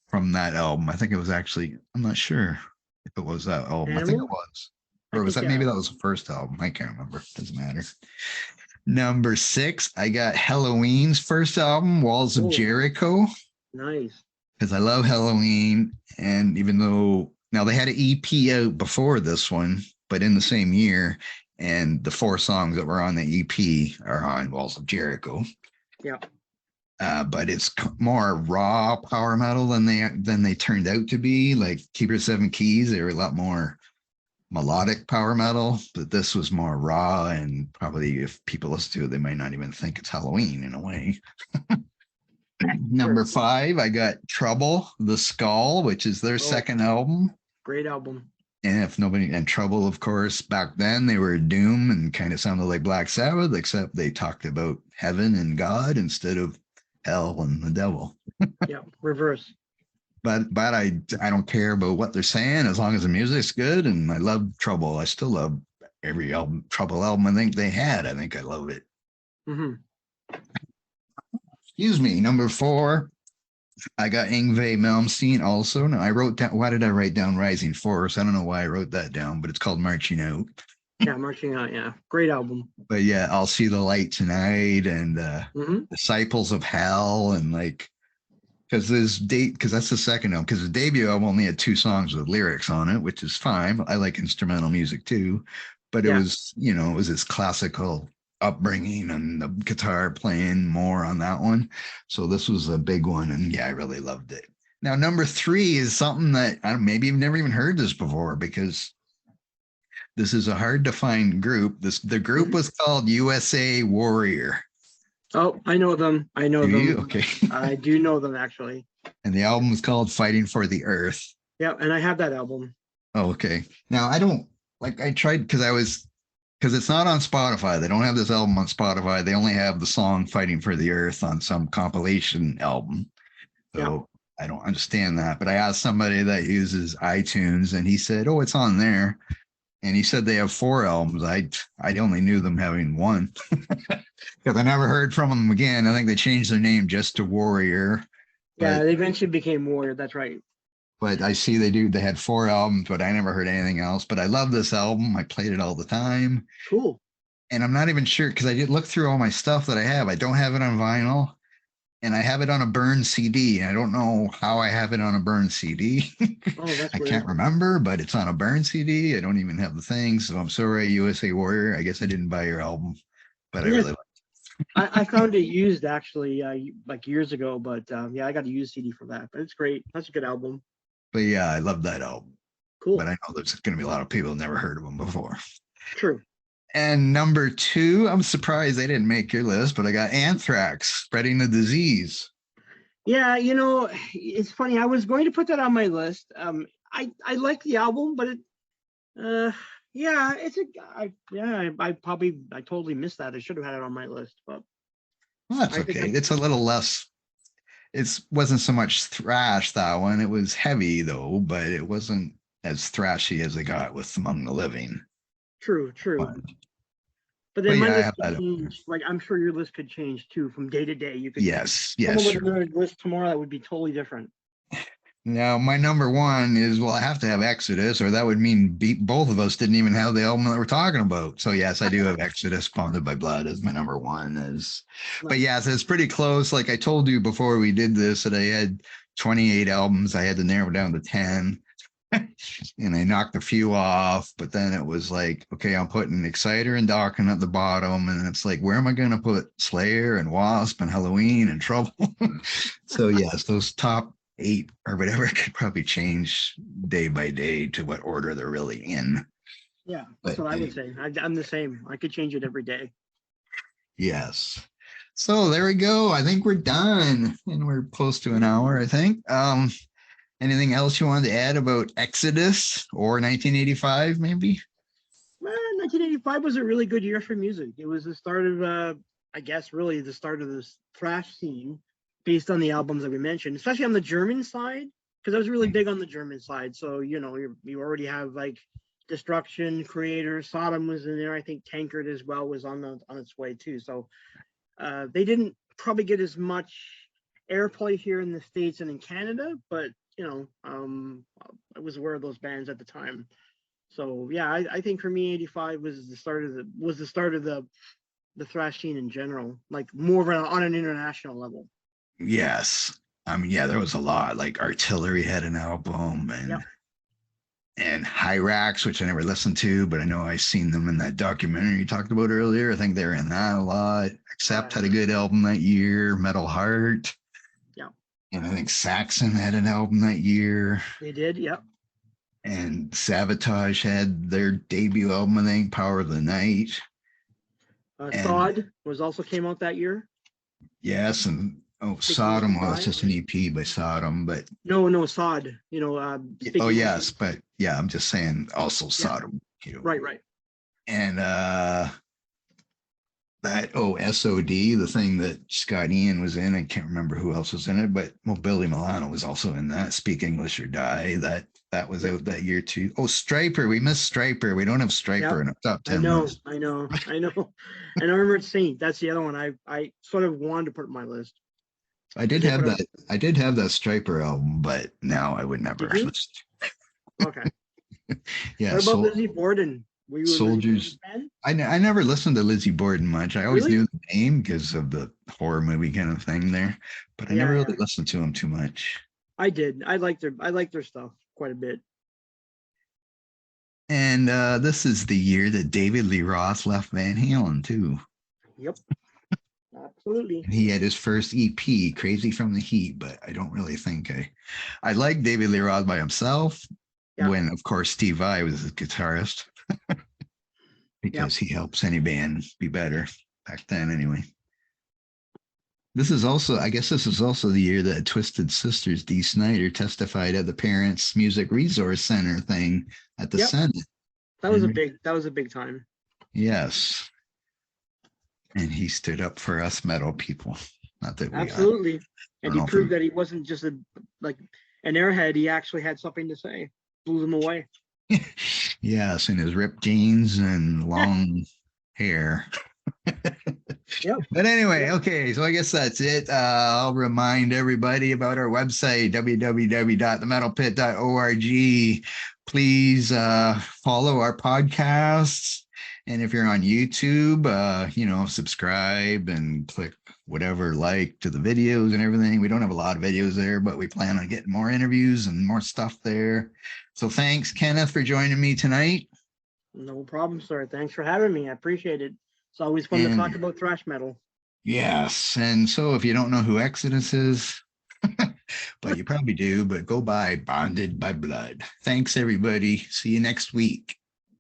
from that album. I think it was actually, I'm not sure if it was that album. Animal? I think it was. Or was that maybe that was the first album? I can't remember. Doesn't matter. Number 6, I got Halloween's first album, Walls of Jericho. Nice. Because I love Halloween. And even though now they had an EP out before this one, but in the same year, and the 4 songs that were on the EP are on Walls of Jericho. Yeah. But it's more raw power metal than they turned out to be. Like Keeper 7 Keys, they were a lot more melodic power metal, but this was more raw, and probably if people listen to it, they might not even think it's Halloween in a way. Number 5, I got Trouble, The Skull, which is their second album. Great album. And Trouble, of course, back then they were Doom and kind of sounded like Black Sabbath, except they talked about heaven and God instead of hell and the devil. Yeah, reverse. But I don't care about what they're saying as long as the music's good, and I love Trouble. I still love every Trouble album I think they had. I think I love it. Excuse me. Number 4, I got Yngwie Malmsteen also. Now I wrote down, why did I write down Rising Force? I don't know why I wrote that down, but it's called Marching Out. Yeah, Marching Out, yeah. Great album. But yeah, I'll See the Light Tonight and Disciples of Hell, and like, because that's the second album, because the debut album only had 2 songs with lyrics on it, which is fine. I like instrumental music too, but it was, it was this classical upbringing and the guitar playing more on that one. So this was a big one, and yeah, I really loved it. Now, number 3 is something that maybe you've never even heard this before, because this is a hard to find group. The group was called USA Warrior. Oh, I know them. I know them. Okay. I do know them, actually. And the album is called Fighting for the Earth. Yeah, and I have that album. Oh, okay. Now, I tried because it's not on Spotify. They don't have this album on Spotify. They only have the song Fighting for the Earth on some compilation album. So I don't understand that. But I asked somebody that uses iTunes, and he said, oh, it's on there. And he said they have 4 albums. I only knew them having 1 because I never heard from them again. I think they changed their name just to Warrior. Yeah, they eventually became Warrior. That's right. But I see they had 4 albums, but I never heard anything else. But I love this album. I played it all the time. Cool. And I'm not even sure, because I did look through all my stuff that I have. I don't have it on vinyl, and I have it on a burned CD. I don't know how I have it on a burned CD. Oh, that's I weird. can't remember, but it's on a burned CD. I don't even have the thing. So I'm sorry, USA Warrior. I guess I didn't buy your album, but I really like it. I found it used actually like years ago, but yeah, I got a used CD for that. But it's great. That's a good album. But yeah, I love that album. Cool. But I know there's going to be a lot of people who never heard of them before. True. And number 2, I'm surprised they didn't make your list, but I got Anthrax, Spreading the Disease. Yeah, it's funny. I was going to put that on my list. I like the album, but I totally missed that. I should have had it on my list, but well, that's okay. It's a little less. It wasn't so much thrash, that one. It was heavy though, but it wasn't as thrashy as they got with Among the Living. True. But then my list could change. Like, I'm sure your list could change too from day to day. You could yes, someone sure. with another list tomorrow that would be totally different. Now, my number one is, well, I have to have Exodus, or that would mean both of us didn't even have the album that we're talking about. So, yes, I do have Exodus, Bonded by Blood as my number one. But Nice. yes, it's pretty close. Like I told you before we did this, that I had 28 albums. I had to narrow down to 10. And I knocked a few off, but then it was like, okay, I'm putting Exciter and Dawkins at the bottom, and it's like, where am I going to put Slayer and Wasp and Halloween and Trouble? So yes, those top 8 or whatever could probably change day by day to what order they're really in. Yeah, that's what I would say. I'm the same. I could change it every day. Yes. So there we go. I think we're done, and we're close to an hour, I think. Anything else you wanted to add about Exodus or 1985, maybe? 1985 was a really good year for music. It was the start of, I guess, really the start of this thrash scene based on the albums that we mentioned, especially on the German side, because I was really big on the German side. So, you already have like Destruction, Creator, Sodom was in there. I think Tankard as well was on its way too. So they didn't probably get as much airplay here in the States and in Canada, but I was aware of those bands at the time. So yeah, I think for me, 85 was the start of the thrash scene in general, like more of on an international level. Yes. I mean, yeah, there was a lot. Like Artillery had an album, Yep. and Hyrax, which I never listened to, but I know I seen them in that documentary you talked about earlier. I think they were in that a lot. Accept had a good album that year. Metal Heart. Yeah. And I think Saxon had an album that year. They did, yep. And Sabotage had their debut album, I think, Power of the Night. Sod was also came out that year. Yes, and Sodom was just an EP by Sodom, but no Sod. oh yes, but yeah, I'm just saying also Sodom. Right. And that SOD, the thing that Scott Ian was in, I can't remember who else was in it, but Billy Milano was also in that. Speak English or Die. That was out that year too. Oh, Striper, we missed Striper. We don't have Striper in our top 10 list. I know. And I remember Saint. That's the other one I sort of wanted to put on my list. I did have that Striper album, but now I would never listen. Okay. Yeah. What about Lizzie Borden? Were you Soldiers. I never listened to Lizzie Borden much. I always knew the name because of the horror movie kind of thing there, but I never really listened to them too much. I did. I liked their stuff quite a bit. And this is the year that David Lee Roth left Van Halen too. Yep. Absolutely. And he had his first EP, Crazy from the Heat, but I don't really think I like David Lee Roth by himself. Yeah. When, of course, Steve Vai was his guitarist. Because he helps any band be better back then anyway. This is also the year that Twisted Sisters Dee Snider testified at the Parents Music Resource Center thing at the Senate. That was a big time. Yes. And he stood up for us metal people. Not that we absolutely. And he proved that he wasn't just an airhead, he actually had something to say. Blew them away. Yes, and his ripped jeans and long hair. Yep. But anyway, okay, so I guess that's it. I'll remind everybody about our website, www.themetalpit.org. Please follow our podcasts. And if you're on YouTube, subscribe and click whatever like to the videos and everything. We don't have a lot of videos there, but we plan on getting more interviews and more stuff there. So thanks, Kenneth, for joining me tonight. No problem, sir. Thanks for having me. I appreciate it. It's always fun to talk about thrash metal. Yes. And so if you don't know who Exodus is, but you probably do, but go buy Bonded by Blood. Thanks, everybody. See you next week.